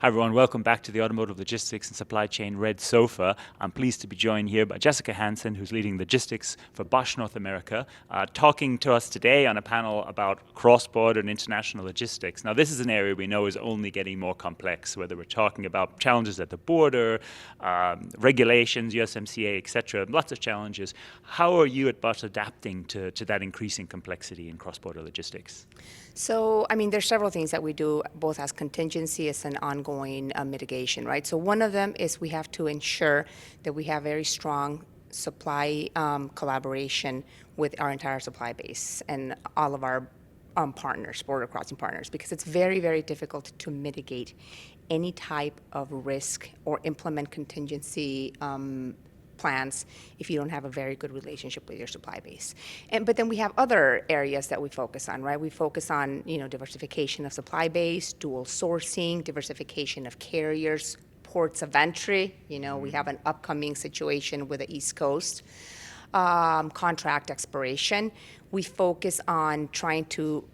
Hi everyone, welcome back to the Automotive Logistics and Supply Chain Red Sofa. I'm pleased to be joined here by Jessica Hanson, who's leading logistics for Bosch North America, talking to us today on a panel about cross-border and international logistics. Now this is an area we know is only getting more complex, whether we're talking about challenges at the border, regulations, USMCA, etc. Lots of challenges. How are you at Bosch adapting to that increasing complexity in cross-border logistics? So, there's several things that we do, both as contingency as an ongoing mitigation, right? So one of them is we have to ensure that we have very strong supply collaboration with our entire supply base and all of our partners, border crossing partners, because it's very, very difficult to mitigate any type of risk or implement contingency plans if you don't have a very good relationship with your supply base. But then we have other areas that we focus on, right? We focus on, diversification of supply base, dual sourcing, diversification of carriers, ports of entry. We have an upcoming situation with the East Coast, contract expiration. We focus on trying to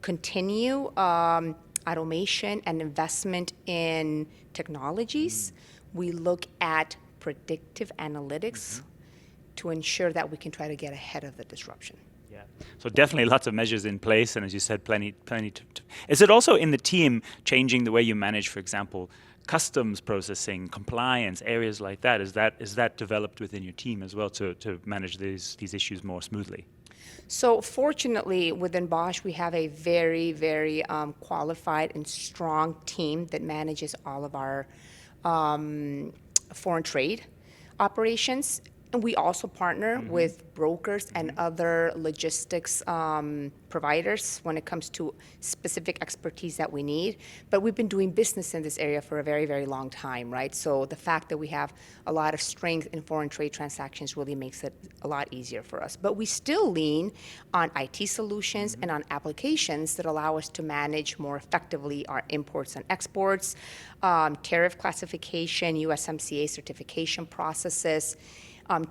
continue automation and investment in technologies. We look at predictive analytics to ensure that we can try to get ahead of the disruption. Yeah, so definitely lots of measures in place, and as you said, plenty to. Is it also in the team changing the way you manage, for example, customs processing, compliance, areas like that? Is that developed within your team as well to manage these issues more smoothly? So fortunately, within Bosch, we have a very, very qualified and strong team that manages all of our foreign trade operations. And we also partner with brokers and other logistics providers when it comes to specific expertise that we need. But we've been doing business in this area for a very, very long time, right? So the fact that we have a lot of strength in foreign trade transactions really makes it a lot easier for us. But we still lean on IT solutions and on applications that allow us to manage more effectively our imports and exports, tariff classification, USMCA certification processes,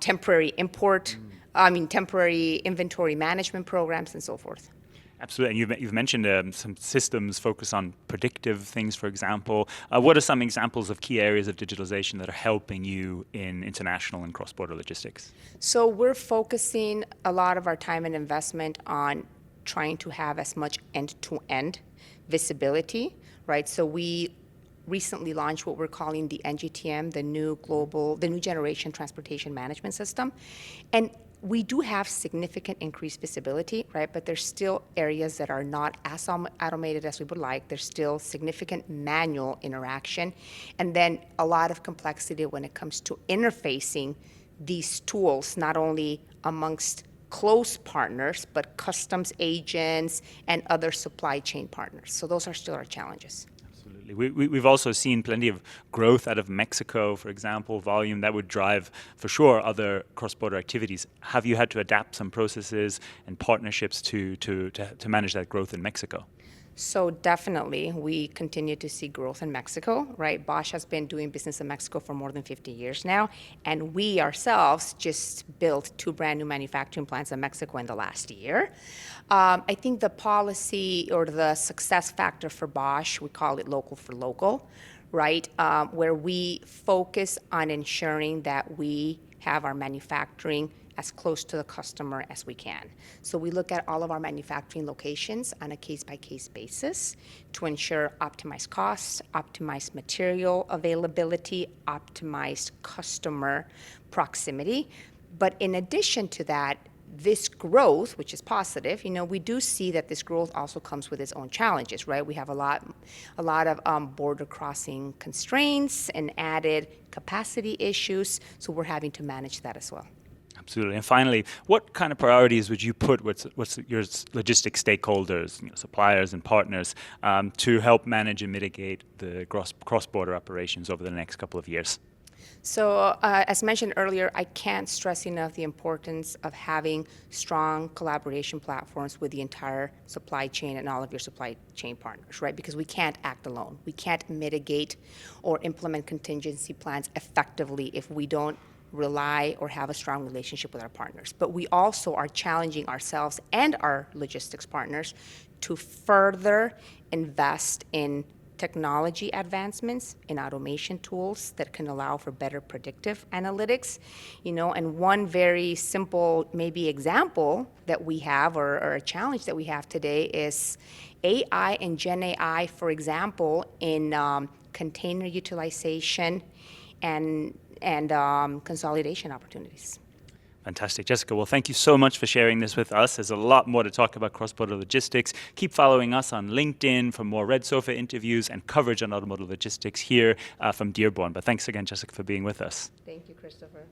temporary inventory management programs, and so forth. Absolutely, and you've mentioned some systems focus on predictive things, for example. What are some examples of key areas of digitalization that are helping you in international and cross-border logistics? So we're focusing a lot of our time and investment on trying to have as much end-to-end visibility, right? So we recently launched what we're calling the NGTM, the new generation transportation management system. And we do have significant increased visibility, right? But there's still areas that are not as automated as we would like. There's still significant manual interaction. And then a lot of complexity when it comes to interfacing these tools, not only amongst close partners, but customs agents and other supply chain partners. So those are still our challenges. We've also seen plenty of growth out of Mexico, for example, volume that would drive, for sure, other cross-border activities. Have you had to adapt some processes and partnerships to manage that growth in Mexico? So definitely, we continue to see growth in Mexico, right? Bosch has been doing business in Mexico for more than 50 years now, and we ourselves just built 2 brand new manufacturing plants in Mexico in the last year. I think the policy or the success factor for Bosch, we call it local for local, right? Where we focus on ensuring that we have our manufacturing as close to the customer as we can. So we look at all of our manufacturing locations on a case-by-case basis to ensure optimized costs, optimized material availability, optimized customer proximity. But in addition to that, this growth, which is positive, we do see that this growth also comes with its own challenges, right? We have a lot of border crossing constraints and added capacity issues, so we're having to manage that as well. Absolutely. And finally, what kind of priorities would you put with your logistics stakeholders, suppliers and partners, to help manage and mitigate the cross-border operations over the next couple of years? So as mentioned earlier, I can't stress enough the importance of having strong collaboration platforms with the entire supply chain and all of your supply chain partners, right? Because we can't act alone. We can't mitigate or implement contingency plans effectively if we don't rely or have a strong relationship with our partners. But we also are challenging ourselves and our logistics partners to further invest in technology advancements in automation tools that can allow for better predictive analytics, and one very simple maybe example that we have or a challenge that we have today is AI and Gen AI, for example, in container utilization and consolidation opportunities. Fantastic. Jessica, well, thank you so much for sharing this with us. There's a lot more to talk about cross-border logistics. Keep following us on LinkedIn for more Red Sofa interviews and coverage on automotive logistics here from Dearborn. But thanks again, Jessica, for being with us. Thank you, Christopher.